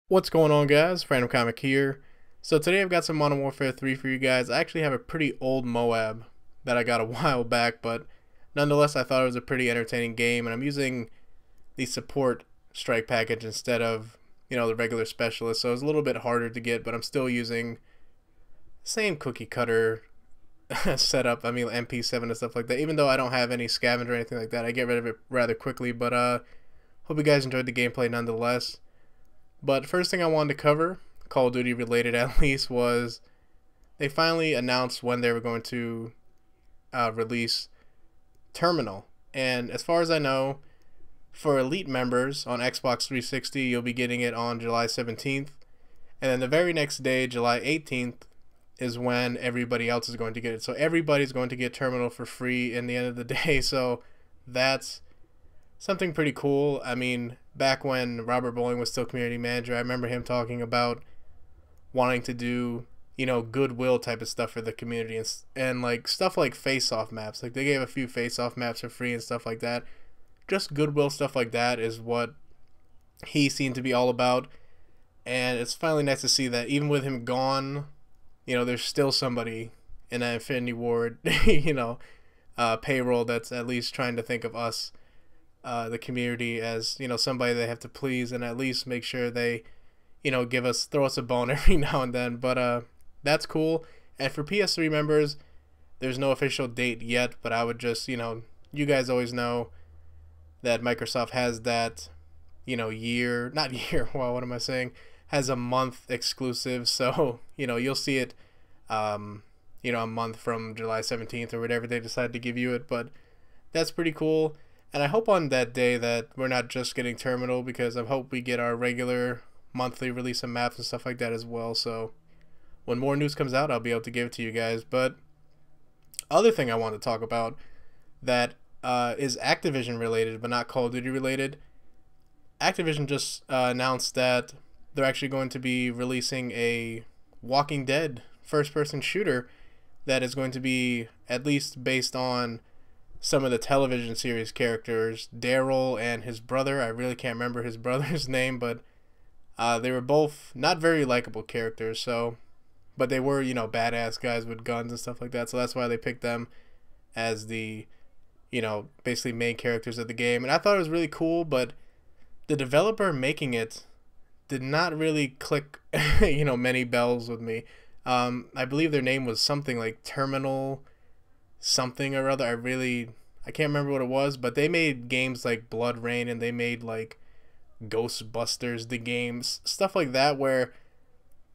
What's going on, guys? Random Comic here. So today I've got some Modern Warfare 3 for you guys. I actually have a pretty old Moab that I got a while back, but nonetheless I thought it was a pretty entertaining game, and I'm using the support strike package instead of, the regular specialist, so it's a little bit harder to get, but I'm still using the same cookie cutter setup. I mean, MP7 and stuff like that. Even though I don't have any scavenger or anything like that, I get rid of it rather quickly, but hope you guys enjoyed the gameplay nonetheless. But first thing I wanted to cover, Call of Duty related at least, was they finally announced when they were going to release Terminal. And as far as I know, for Elite members on Xbox 360, you'll be getting it on July 17th. And then the very next day, July 18th, is when everybody else is going to get it. So everybody's going to get Terminal for free in the end of the day. So that's something pretty cool. I mean, back when Robert Bowling was still community manager, I remember him talking about wanting to do, goodwill type of stuff for the community, and like stuff like face-off maps. Like they gave a few face-off maps for free and stuff like that. Just goodwill stuff like that is what he seemed to be all about. And it's finally nice to see that even with him gone, there's still somebody in that Infinity Ward, payroll that's at least trying to think of us, the community, as somebody they have to please, and at least make sure they throw us a bone every now and then. But that's cool. And for PS3 members, there's no official date yet, but I would just, you guys always know that Microsoft has that year, not year, well, what am I saying, has a month exclusive. So you'll see it a month from July 17th or whatever they decide to give you it. But that's pretty cool. And I hope on that day that we're not just getting Terminal, because I hope we get our regular monthly release of maps and stuff like that as well. So when more news comes out, I'll be able to give it to you guys. But other thing I want to talk about that is Activision related, but not Call of Duty related. Activision just announced that they're actually going to be releasing a Walking Dead first-person shooter that is going to be at least based on some of the television series characters, Daryl and his brother. I really can't remember his brother's name, but they were both not very likable characters. So, but they were, badass guys with guns and stuff like that. So that's why they picked them as the, basically main characters of the game. And I thought it was really cool, but the developer making it did not really click, many bells with me. I believe their name was something like Terminal something or other. I can't remember what it was, but they made games like Blood Rain, and they made like Ghostbusters the games, stuff like that, where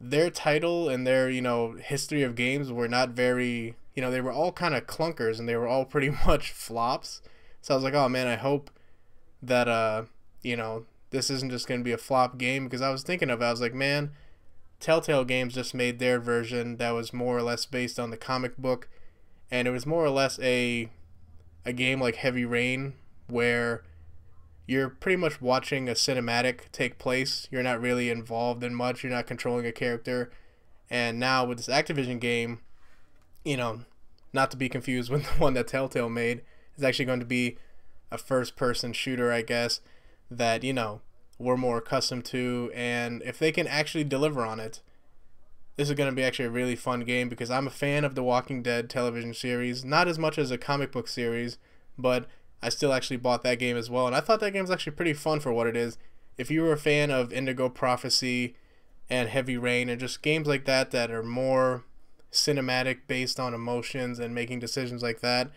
their title and their history of games were not very, they were all kind of clunkers, and they were all pretty much flops. So I was like, oh man, I hope that this isn't just going to be a flop game, because I was like, man, Telltale Games just made their version that was more or less based on the comic book, and it was more or less a game like Heavy Rain, where you're pretty much watching a cinematic take place. You're not really involved in much. You're not controlling a character. And now with this Activision game, not to be confused with the one that Telltale made, it's actually going to be a first-person shooter, I guess, that, we're more accustomed to. And if they can actually deliver on it, this is going to be actually a really fun game, because I'm a fan of the Walking Dead television series. Not as much as a comic book series, but I still actually bought that game as well. And I thought that game was actually pretty fun for what it is. If you were a fan of Indigo Prophecy and Heavy Rain and just games like that that are more cinematic, based on emotions and making decisions like that,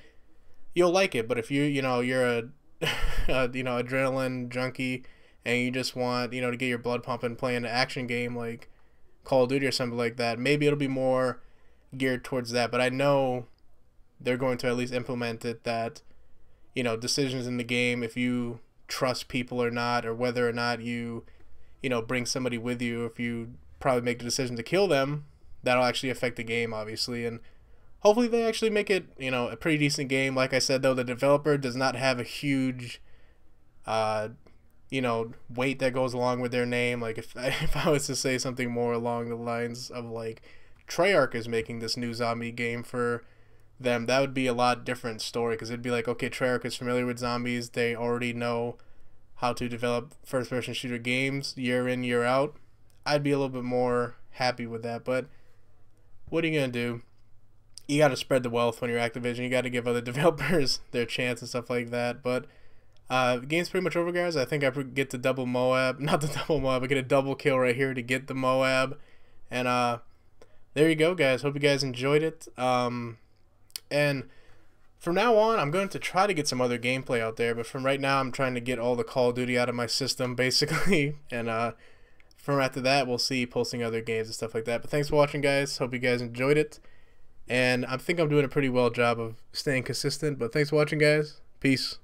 you'll like it. But if you're a adrenaline junkie and you just want, to get your blood pumping playing an action game like Call of Duty or something like that, maybe it'll be more geared towards that. But I know they're going to at least implement it that, decisions in the game, if you trust people or not, or whether or not you, bring somebody with you, if you probably make the decision to kill them, that'll actually affect the game, obviously. And hopefully they actually make it, a pretty decent game. Like I said, though, the developer does not have a huge, weight that goes along with their name. Like if I was to say something more along the lines of like Treyarch is making this new zombie game for them, that would be a lot different story, because it'd be like, okay, Treyarch is familiar with zombies, they already know how to develop first-person shooter games year in, year out, I'd be a little bit more happy with that. But what are you gonna do? You got to spread the wealth when you're Activision. You got to give other developers their chance and stuff like that. But the game's pretty much over, guys. I think I get the double Moab, not the double Moab. I get a double kill right here to get the Moab, and there you go, guys. Hope you guys enjoyed it. And from now on, I'm going to try to get some other gameplay out there. But from right now, I'm trying to get all the Call of Duty out of my system, basically. And from after that, we'll see posting other games and stuff like that. But thanks for watching, guys. Hope you guys enjoyed it. And I think I'm doing a pretty well job of staying consistent. But thanks for watching, guys. Peace.